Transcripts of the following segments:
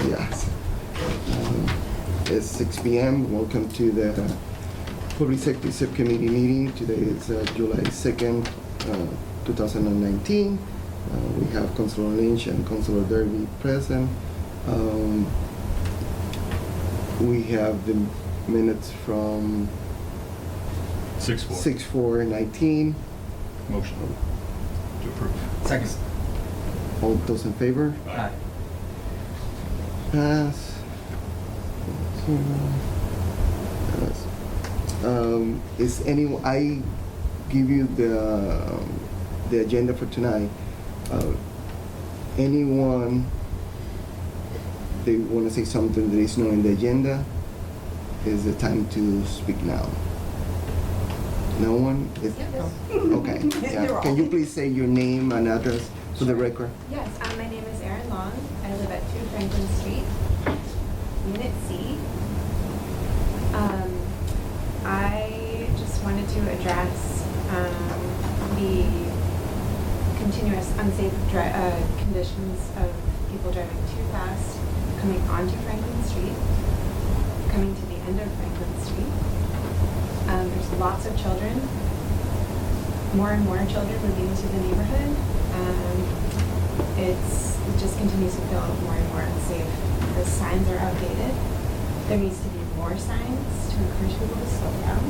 Yes. It's 6 p.m. Welcome to the Public Safety Subcommittee meeting. Today is July 2nd, 2019. We have Councilor Lynch and Councilor Derby present. We have the minutes from 6/4/19. Motion to approve. Second. All those in favor? Aye. Pass. Pass. Is anyone? I give you the agenda for tonight. Anyone they want to say something that is not in the agenda? Is the time to speak now? No one? Is, okay. Yeah. Can you please say your name and address for the record? Yes, my name is Erin Long. I live at 2 Franklin Street, Unit C. I just wanted to address the continuous unsafe conditions of people driving too fast, coming onto Franklin Street, coming to the end of Franklin Street. There's lots of children, more and more children moving into the neighborhood. It just continues to feel more and more unsafe. The signs are outdated. There needs to be more signs to encourage people to slow down.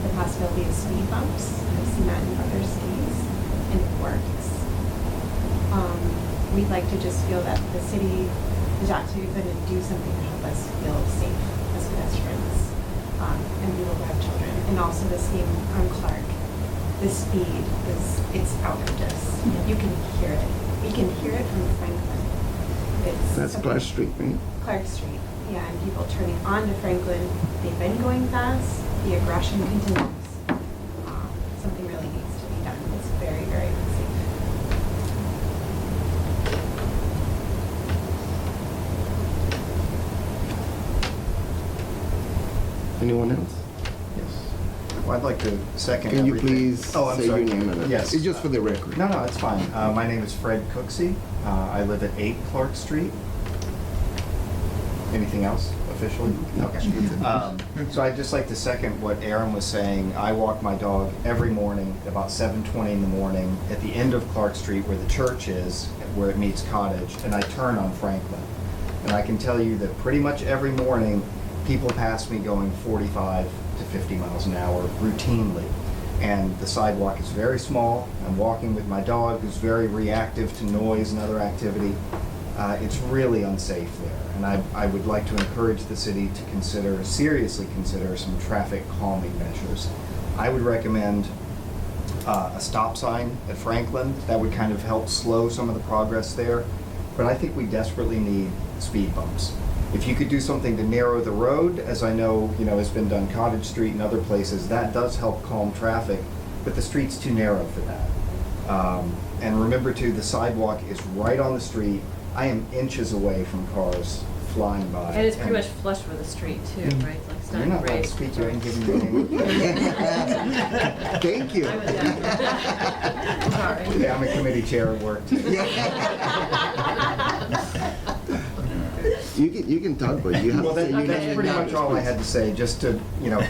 The possibility of speed bumps. I've seen that in other cities, and it works. We'd like to just feel that the city is actually going to do something to help us feel safe as pedestrians and people who have children. And also the same on Clark. The speed it's outrageous. You can hear it. We can hear it from Franklin. That's Clark Street, right? Clark Street, yeah, and people turning onto Franklin, they've been going fast, the aggression continues. Something really needs to be done. It's very, very unsafe. Anyone else? Yes. Well, I'd like to second Can you everything. please I'm say sorry. your name and address? Yes. It's just for the record. No, it's fine. My name is Fred Cooksey. I live at 8 Clark Street. Anything else officially? Okay. So I'd just like to second what Aaron was saying. I walk my dog every morning about 7:20 in the morning at the end of Clark Street where the church is, where it meets Cottage, and I turn on Franklin. And I can tell you that pretty much every morning people pass me going 45 to 50 miles an hour routinely. And the sidewalk is very small. I'm walking with my dog who's very reactive to noise and other activity. It's really unsafe there. And I would like to encourage the city to seriously consider some traffic calming measures. I would recommend a stop sign at Franklin. That would kind of help slow some of the progress there. But I think we desperately need speed bumps. If you could do something to narrow the road, as I know, has been done Cottage Street and other places, that does help calm traffic, but the street's too narrow for that. And remember too, the sidewalk is right on the street. I am inches away from cars flying by. And it's pretty much flush with the street too, right? Like it's You're not not allowed to raised. speak, you ain't giving your name. Thank you. I would definitely. Sorry. Yeah, I'm a committee chair at work. You can talk, but you have Well, to say your that's name pretty and much address, all I please. had to say, just to,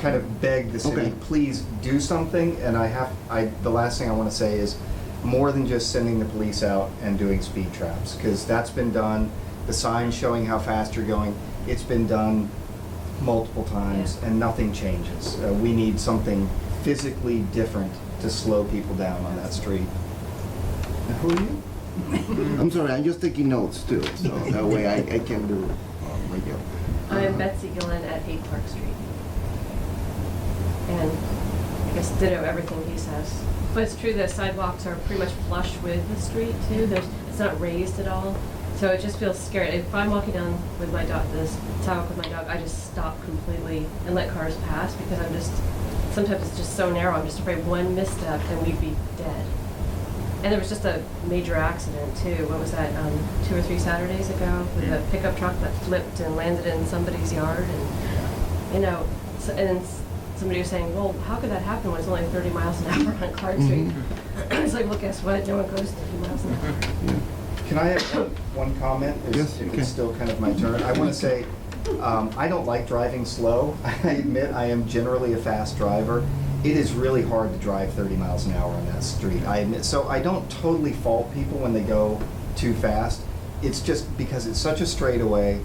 kind of beg the city, Okay. please do something. And the last thing I want to say is more than just sending the police out and doing speed traps, because that's been done. The sign showing how fast you're going, it's been done multiple times, Yeah. and nothing changes. We need something physically different to slow people down on that street. And who are you? I'm sorry, I'm just taking notes too, so that way I can do my job. I'm Betsy Gillen at 8 Park Street. And I guess ditto everything he says. But it's true, the sidewalks are pretty much flush with the street too. It's not raised at all. So it just feels scary. If I'm walking down with my dog, this sidewalk with my dog, I just stop completely and let cars pass because sometimes it's just so narrow. I'm just afraid one misstep and we'd be dead. And there was just a major accident too. What was that, 2 or 3 Saturdays ago with a pickup truck that flipped and landed in somebody's yard. And, and somebody was saying, well, how could that happen when it's only 30 miles an hour on Clark Street? It's like, well, guess what? No one goes 30 miles an hour. Yeah. Can I have one comment? Yes, you If can. it's still kind of my turn. I want to say, I don't like driving slow. I admit I am generally a fast driver. It is really hard to drive 30 miles an hour on that street. I admit, so I don't totally fault people when they go too fast. It's just because it's such a straightaway.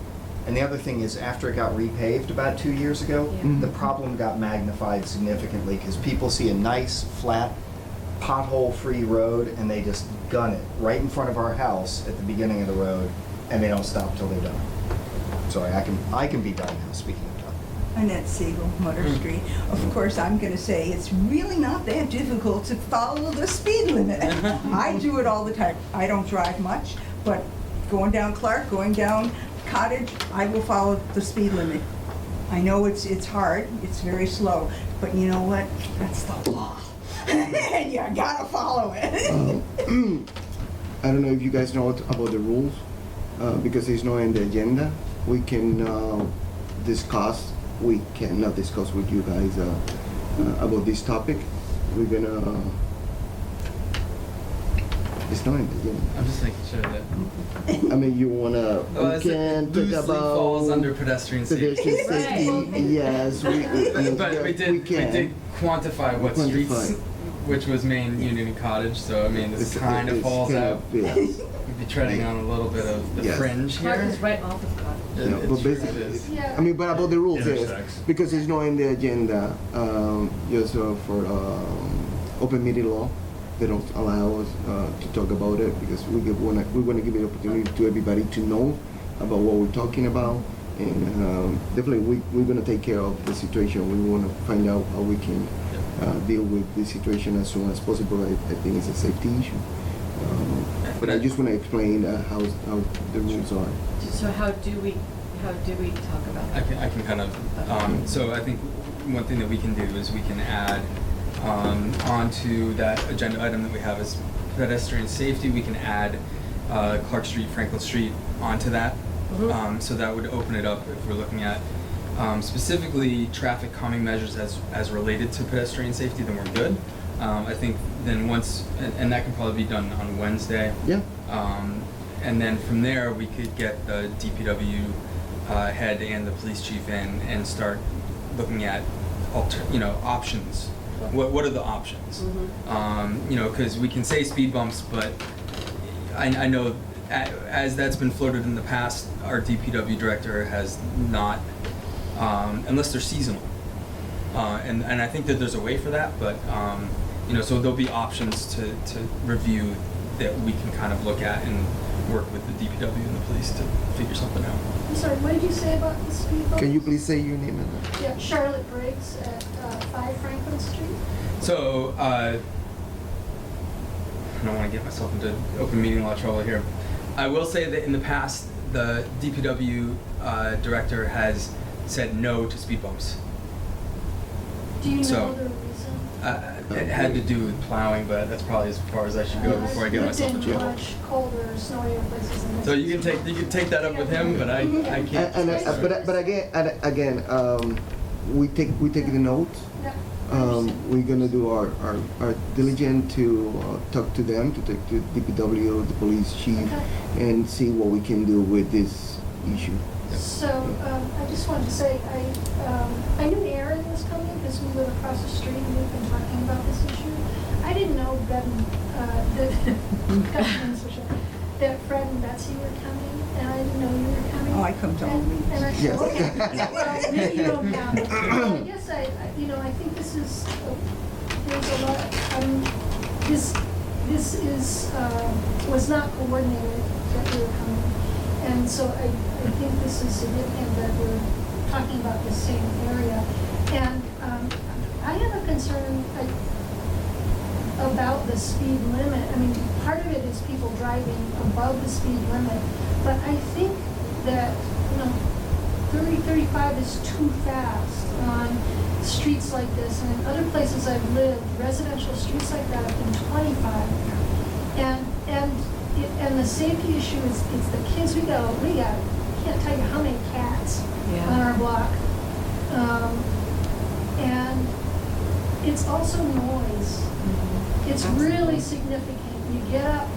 And the other thing is, after it got repaved about 2 years ago, Yeah. the problem got magnified significantly because people see a nice, flat, pothole-free road and they just gun it right in front of our house at the beginning of the road, and they don't stop till they're done. Sorry, I can be done now, speaking of done. Annette Siegel, Motor Street. Of course, I'm gonna say it's really not that difficult to follow the speed limit. I do it all the time. I don't drive much, but going down Clark, going down Cottage, I will follow the speed limit. I know it's hard, it's very slow, but you know what? That's the law. And you gotta follow it. I don't know if you guys know about the rules, because it's not in the agenda. We can we cannot discuss with you guys about this topic. We're gonna, it's not in the agenda. I'm just making sure that. I mean, you wanna, Well, we it can talk loosely about. falls under pedestrian safety. Pedestrian safety, Right. yes, But we did quantify what streets, Quantify. which was Main, Union, and Cottage. So I mean, this kind of it's falls kind out. of, yes. We'd be treading on a little bit of the Yes. fringe Clark here. is right off of Cottage. It- No, it but truly basically, is. Yeah. I mean, but about the rules, yes, Intersects. because it's not in the agenda, just for open meeting law, they don't allow us to talk about it, because we wanna give an opportunity to everybody to know about what we're talking about, and definitely we're gonna take care of the situation. We wanna find out how we can deal with this situation as soon as possible. I think it's a safety issue. But I just wanna explain how the rules are. So how do we talk about I that? can kind of, so I think one thing that we can do is we can add onto that agenda item that we have is pedestrian safety. We can add Clark Street, Franklin Street onto that. Mhm. So that would open it up if we're looking at specifically traffic calming measures as related to pedestrian safety, then we're good. I think then once, and that can probably be done on Wednesday. Yeah. And then from there, we could get the DPW head and the police chief in and start looking at options. What are the options? Mhm. Because we can say speed bumps, but I know as that's been floated in the past, our DPW director has not, unless they're seasonal. And I think that there's a way for that, but so there'll be options to review that we can kind of look at and work with the DPW and the police to figure something out. I'm sorry, what did you say about the speed bumps? Can you please say your name and Yeah, Charlotte Briggs at 5 Franklin Street. So, I don't want to get myself into open meeting law trouble here. I will say that in the past, the DPW director has said no to speed bumps. Do you So- know the reason? It had to do with plowing, but that's probably as far as I should go before I get myself in I've lived trouble. in much colder, snowier places in this. So you can take that up with him, but I can't. but again, we take the notes. Yeah, I understand. We're gonna do our diligence to talk to them, to talk to DPW, the police chief, Okay. and see what we can do with this issue. So, I just wanted to say, I knew Aaron was coming because we live across the street and we've been talking about this issue. I didn't know that Fred and Betsy were coming, and I didn't know you were coming. Oh, I come to all meetings. And I said, Yes. okay, well, maybe you don't count. Well, I guess I think this is, there's a lot, this is, was not coordinated that we were coming. And so I think this is significant that we're talking about the same area. And I have a concern about the speed limit. I mean, part of it is people driving above the speed limit, but I think that 30, 35 is too fast on streets like this. And in other places I've lived, residential streets like that have been 25. And the safety issue is the kids. We can't tell you how many cats Yeah. on our block. And it's also noise. It's really significant. You get up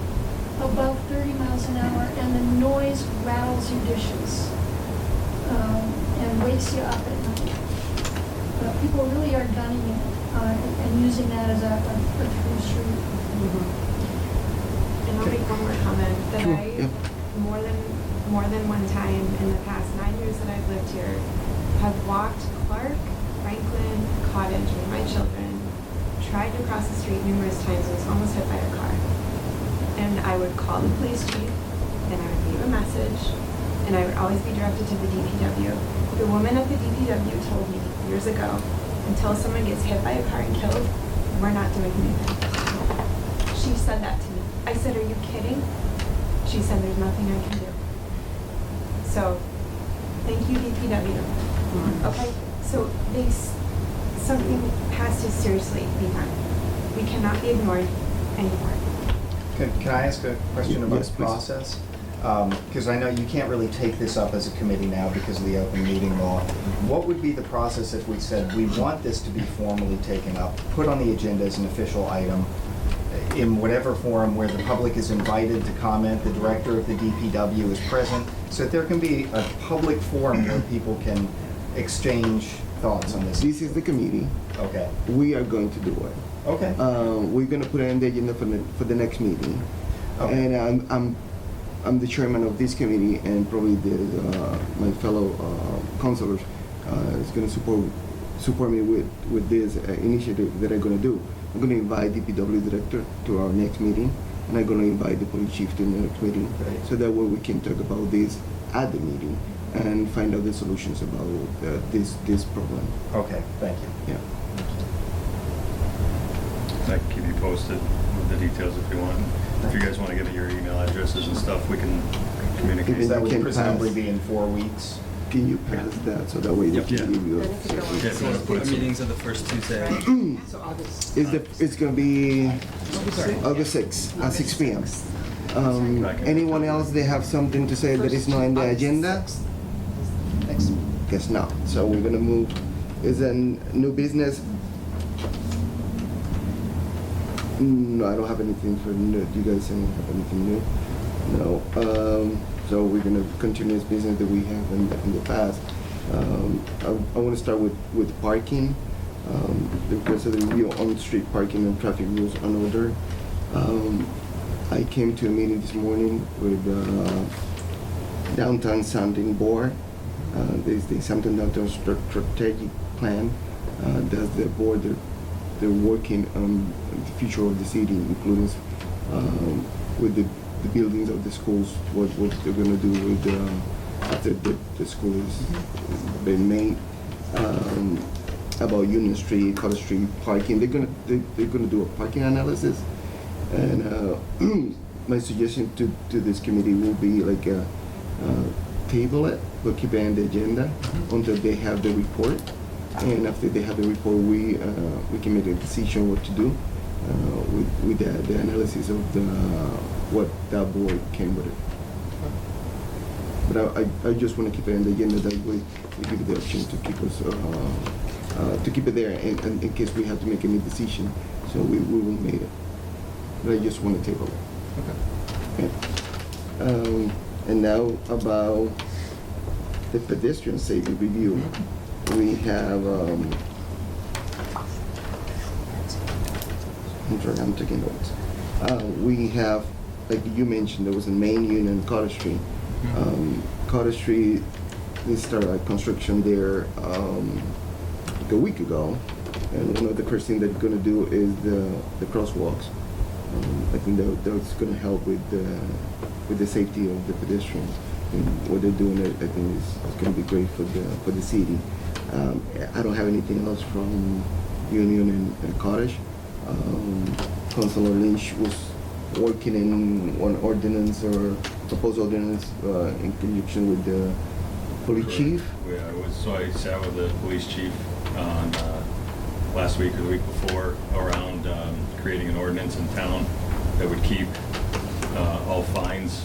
above 30 miles an hour, and the noise rattles your dishes and wakes you up at night. But people really are gunning it and using that as a through street. And I'll make one more comment, that Sure, I, yep. more than one time in the past 9 years that I've lived here, have walked Clark, Franklin, Cottage with my children, tried to cross the street numerous times and was almost hit by a car. And I would call the police chief, and I would leave a message, and I would always be directed to the DPW. The woman at the DPW told me years ago, until someone gets hit by a car and killed, we're not doing anything. She said that to me. I said, are you kidding? She said, there's nothing I can do. So, thank you, DPW. Okay, so something has to seriously be done. We cannot be ignored anymore. Can I ask a question about Yes, please. process? Because I know you can't really take this up as a committee now because of the open meeting law. What would be the process if we said, we want this to be formally taken up, put on the agenda as an official item, in whatever forum where the public is invited to comment, the director of the DPW is present, so that there can be a public forum where people can exchange thoughts on this? This is the committee. Okay, We are going to do it. okay. We're going to put it on the agenda for the next meeting. Okay. And I'm the chairman of this committee, and probably my fellow councilors is going to support me with this initiative that I'm going to do. I'm going to invite the DPW director to our next meeting, and I'm going to invite the police chief to the next meeting, Great. so that way we can talk about this at the meeting and find out the solutions about this problem. Okay, thank you. Yeah. I can keep you posted with the details if you want. If you guys want to give me your email addresses and stuff, we can communicate. If That you would can presumably pass- be in 4 weeks. Can you pass that so that way they Yep. can Yeah. give you And if you don't want Yeah, if you want to put Our some- meetings are the first Tuesday. It's going to be August 6th at 6 p.m. Anyone else, they have something to say that is not in the agenda? Guess not. So we're going to move. Is a new business? No, I don't have anything for new. Do you guys have anything new? No. So we're going to continue this business that we have in the past. I want to start with parking. Because of the review on street parking and traffic rules and order. I came to a meeting this morning with Downtown Sounding Board. There's the Easthampton Downtown Strategic Plan. That's the board that they're working on the future of the city, including with the buildings of the schools, what they're going to do with after the school is been made. About Union Street, College Street parking, they're gonna do a parking analysis, and my suggestion to this committee will be like table it, we'll keep it on the agenda until they have the report, and after they have the report, we can make a decision what to do with the analysis of what that board came with it. But I just want to keep it on the agenda, that way we give it the option to keep us. To keep it there and in case we have to make any decision, so we will make it. But I just want to table it. Okay. And now about the pedestrian safety review. We have, I'm taking notes. We have, like you mentioned, there was a main union Cottage Street. Cottage Street, they started construction there a week ago, and one of the first things they're going to do is the crosswalks. I think that's going to help with the safety of the pedestrians. And what they're doing, I think is going to be great for the city. I don't have anything else from Union and Cottage. Councilor Lynch was working in one ordinance or proposed ordinance in conjunction with the police chief. So I sat with the police chief on last week or the week before around creating an ordinance in town that would keep all fines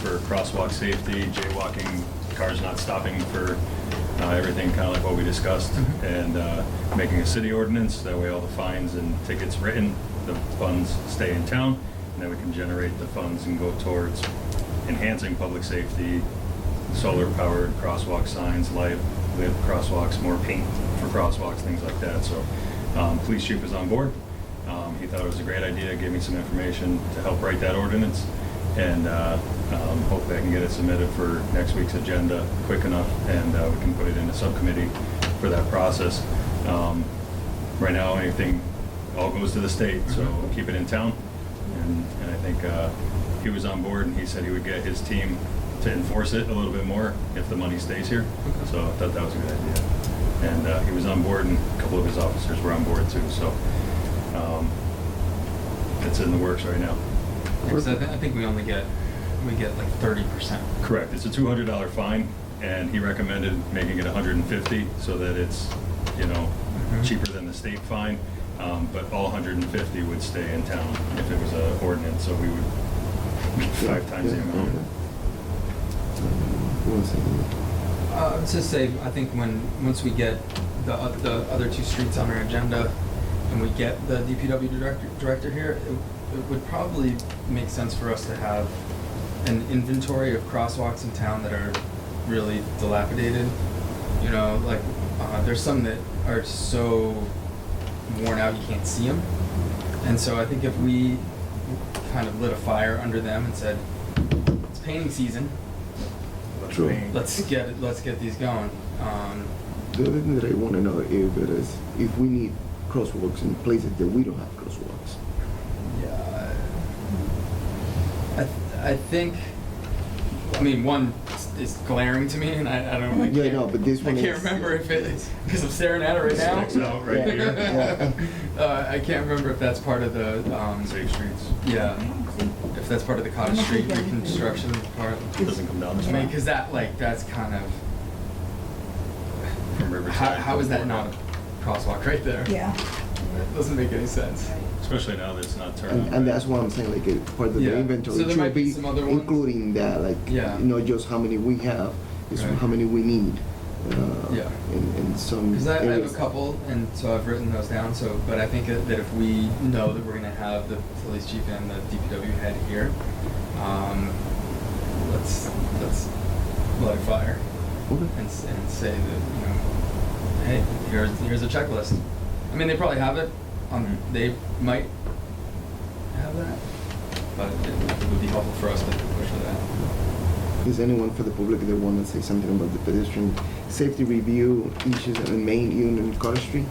for crosswalk safety, jaywalking, cars not stopping for everything, kind of like what we discussed, and making a city ordinance. That way all the fines and tickets written, the funds stay in town, and then we can generate the funds and go towards enhancing public safety, solar-powered crosswalk signs, lit crosswalks, more paint for crosswalks, things like that. So, police chief is on board. He thought it was a great idea, gave me some information to help write that ordinance, and hopefully I can get it submitted for next week's agenda quick enough, and we can put it in a subcommittee for that process. Right now, anything all goes to the state, so we'll keep it in town, and I think he was on board, and he said he would get his team to enforce it a little bit more if the money stays here. So I thought that was a good idea. And he was on board, and a couple of his officers were on board too. So it's in the works right now. Because I think we get like 30%. Correct. It's a $200 fine, and he recommended making it $150 so that it's, cheaper than the state fine. But all 150 would stay in town if it was an ordinance, so we would 5 times the amount. To say, I think once we get the other 2 streets on our agenda, and we get the DPW director here, it would probably make sense for us to have an inventory of crosswalks in town that are really dilapidated. There's some that are so worn out you can't see them, and so I think if we kind of lit a fire under them and said, it's painting season, True. let's get these going. The other thing that I want to know is if we need crosswalks in places that we don't have crosswalks. Yeah, I think. One is glaring to me, and I don't. Yeah, no, but this one I can't is- remember if it's because I'm staring at it right now. Sticks out right here. I can't remember if that's part of the Safe streets. Yeah, if that's part of the Cottage Street reconstruction part. It doesn't come down this way. Because that's kind of. From Riverside. How is that not a crosswalk right there? Yeah. It doesn't make any sense. Especially now that it's not turned. And that's what I'm saying, like part of Yeah. the inventory So there might should be be some other ones? including that, like Yeah. not just how many we have, it's Right. how many we need. Yeah. In some Because I have areas. a couple, and so I've written those down. So, but I think that if we know that we're going to have the police chief and the DPW head here, let's light a fire Okay. and say that hey, here's a checklist. They probably have it. They might have that, but it would be helpful for us to push for that. Is anyone for the public that want to say something about the pedestrian safety review issues in Main Union and Cottage Street?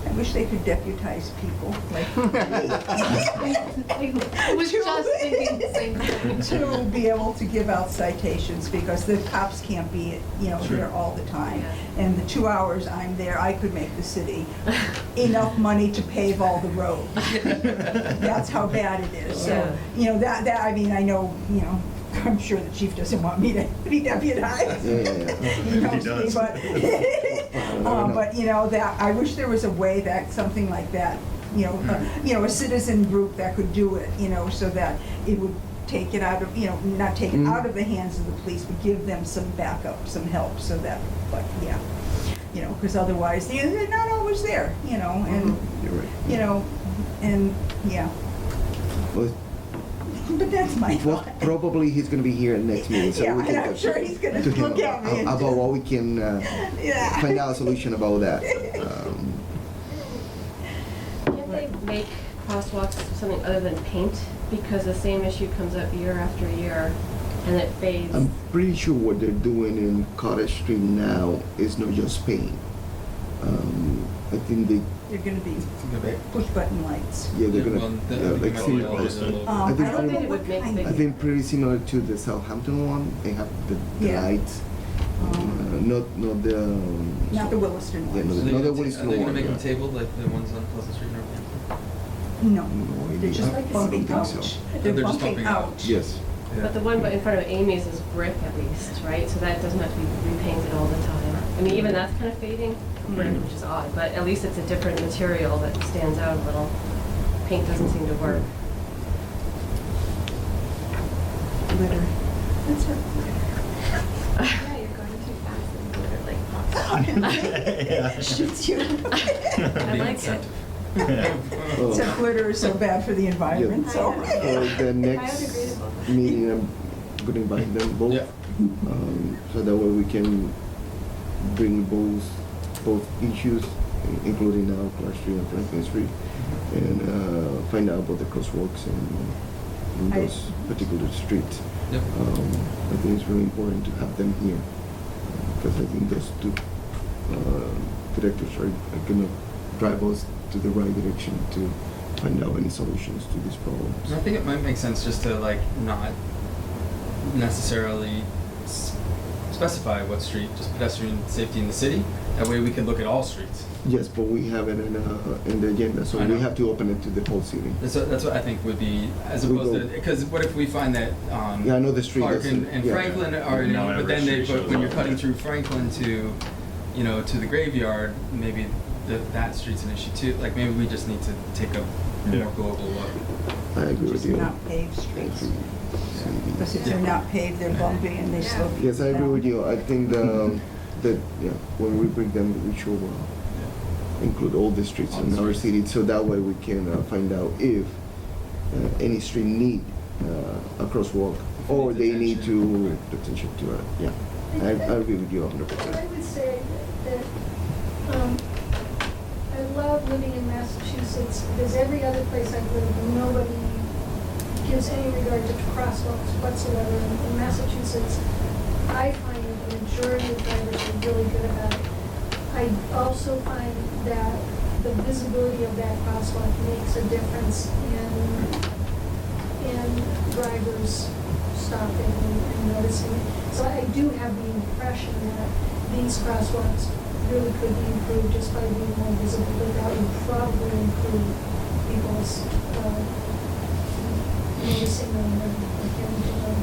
I wish they could deputize people, like. I was just thinking the same thing. To be able to give out citations, because the cops can't be, there all the time. Yeah. And the 2 hours I'm there, I could make the city enough money to pave all the roads. That's how bad it is. So, I know, I'm sure the chief doesn't want me to be deputized. Yeah. He knows me, does. but, that, I wish there was a way that something like that, a citizen group that could do it, so that it would take it out of, not take it out of the hands of the police, but give them some backup, some help, so that, because otherwise, they're not always there, and, You're right. and, yeah. Well, But that's my thought. probably he's going to be here next meeting, so Yeah, we can and I'm talk sure he's gonna to him look at me and about just- what we can Yeah. find out a solution about that. Can't they make crosswalks something other than paint? Because the same issue comes up year after year, and it fades. I'm pretty sure what they're doing in Cottage Street now is not just paint. I think They're gonna be Okay. push button lights. they're Yeah, gonna, well, yeah, that- like that- similar. that- that- that- I I think don't know it what would make kind big- I think pretty similar to the Southampton one. They have the Yeah. lights, not the. Not the Williston Yeah, ones. no, So they Another gonna one is ta- Are they the going to one, make them yeah. tabled like the ones on Pleasant Street and everything? No, No they're just idea. bumping I don't out. think so. They're They're just bumping bumping out. out. Yes. But the one in front of Amy's is brick at least, right? So that doesn't have to be repainted all the time. Even that's kind of fading, which is odd, but at least it's a different material that stands out a little. Paint doesn't seem to work. Litter. That's her Yeah, you're going too fast and glitter like pops. litter. Shoots you. I The like it. incentive. Except glitter is so bad for the environment, Yeah. so. The next Biodegradable. meeting, I'm gonna invite them both. Yeah. So that way we can bring both issues, including now Clark Street and Franklin Street, and find out about the crosswalks in those particular streets. Yep. I think it's really important to have them here, because I think those two directors are gonna drive us to the right direction to find out any solutions to these problems. I think it might make sense just to like not necessarily specify what street, just pedestrian safety in the city. That way we can look at all streets. Yes, but we have it in the agenda, so I we know. have to open it to the whole city. That's what I think would be, as We opposed go- to, because what if we find that Yeah, I know the street Clark doesn't- and yeah. Franklin are, you know, Not but every then they, street but when shows you're up. cutting through Franklin to, you know, to the graveyard, maybe that street's an issue too. Like maybe we just need to take a Yeah. more global look. I agree with Just you. not paved streets. Because if Yeah. they're not paved, they're bumpy and they slow people Yes, I agree down. with you. I think that when we bring them, we should include all the streets All in the our streets. city, so that way we can find out if any street need a crosswalk or they need to attention to it. Yeah, I agree with you 100%. I would say that I love living in Massachusetts because every other place I've lived, nobody gives any regard to crosswalks whatsoever. In Massachusetts, I find that the majority of drivers are really good about it. I also find that the visibility of that crosswalk makes a difference in drivers stopping and noticing it. So I do have the impression that these crosswalks really could be improved just by being more visible, but that would probably improve people's noticing them and adhering to them.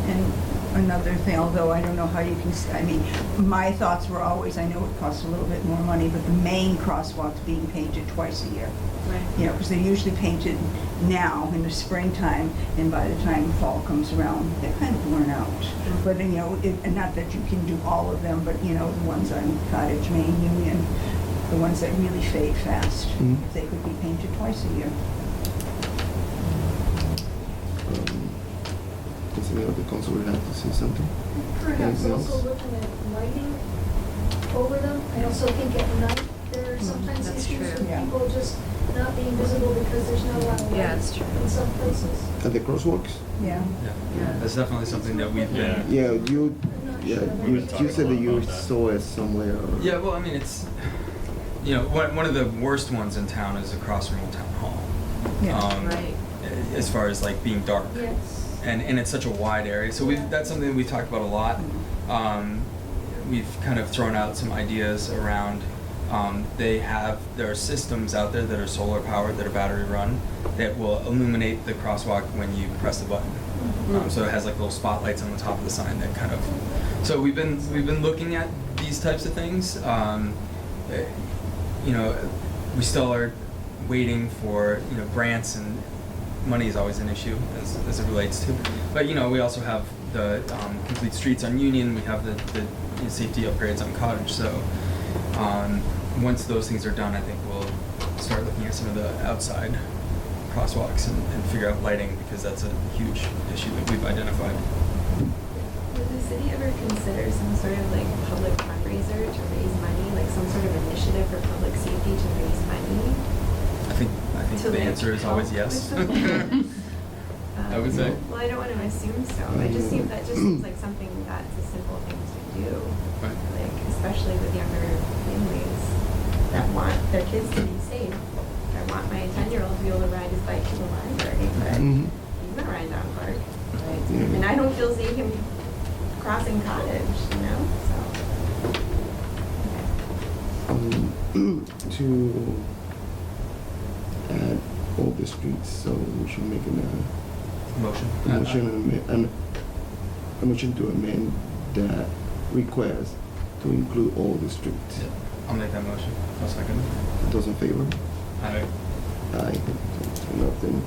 And another thing, although I don't know how you can, I mean, my thoughts were always, I know it costs a little bit more money, but the main crosswalks being painted twice a year. Right. You know, because they're usually painted now in the springtime, and by the time fall comes around, they're kind of worn out. But, you know, and not that you can do all of them, but, you know, the ones on Cottage, Main, Union, the ones that really fade fast, Mhm. if they could be painted twice a year. Does any other councilor have to say something? Perhaps Anything also else? looking at lighting over them. I also think at night there are sometimes That's issues true. with Yeah. people just not being visible because there's not a lot of light Yeah, that's true. in some places. At the crosswalks? Yeah. Yeah, that's definitely something that we've been. Yeah, you, I'm not yeah, sure. you said that you About that. saw it somewhere. Yeah, well, I mean, it's, you know, one of the worst ones in town is across from Old Town Hall. Yeah. Right. As far as like being dark. Yes. And it's such a wide area. So that's something that we've talked about a lot. We've kind of thrown out some ideas around, there are systems out there that are solar powered, that are battery run, that will illuminate the crosswalk when you press the button. So it has like little spotlights on the top of the sign that kind of, so we've been looking at these types of things. You know, we still are waiting for, you know, grants, and money is always an issue as it relates to. But, you know, we also have the complete streets on Union, we have the you know, safety upgrades on Cottage. So once those things are done, I think we'll start looking at some of the outside crosswalks and figure out lighting, because that's a huge issue that we've identified. Would the city ever consider some sort of like public fundraiser to raise money, like some sort of initiative for public safety to raise money? I think To, the like, answer is always help yes. with something? I would say. Well, I don't want to assume so. It just seems like something that's a simple thing to do. Right. Like especially with younger families that want their kids to be safe. I want my 10-year-old to be able to ride his bike to the library, but Mhm. he's not riding down Clark. Yeah. And I don't feel safe him crossing Cottage, you know? So. To add all the streets, so we should make Motion. a motion to amend that request to include all the streets. Yeah, I'll make that motion. I'll second. Those in favor? Aye. Aye. So nothing.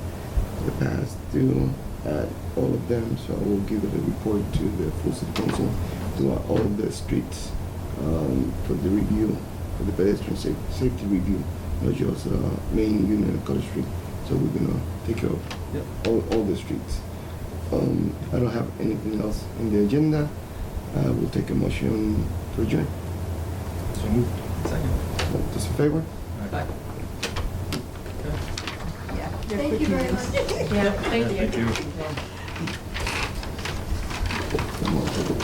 The pass to add all of them, so I will give it a report to the full city council to add all of the streets for the review for the pedestrian safety review, not just Main, Union, and College Street. So we're gonna take care of Yep. all the streets. I don't have anything else in the agenda. We'll take a motion to adjourn. So moved. Second. All those in favor? Aye. Yeah, they're Thank quick you very meetings. much. Yeah, thank you. Thank you. Come on.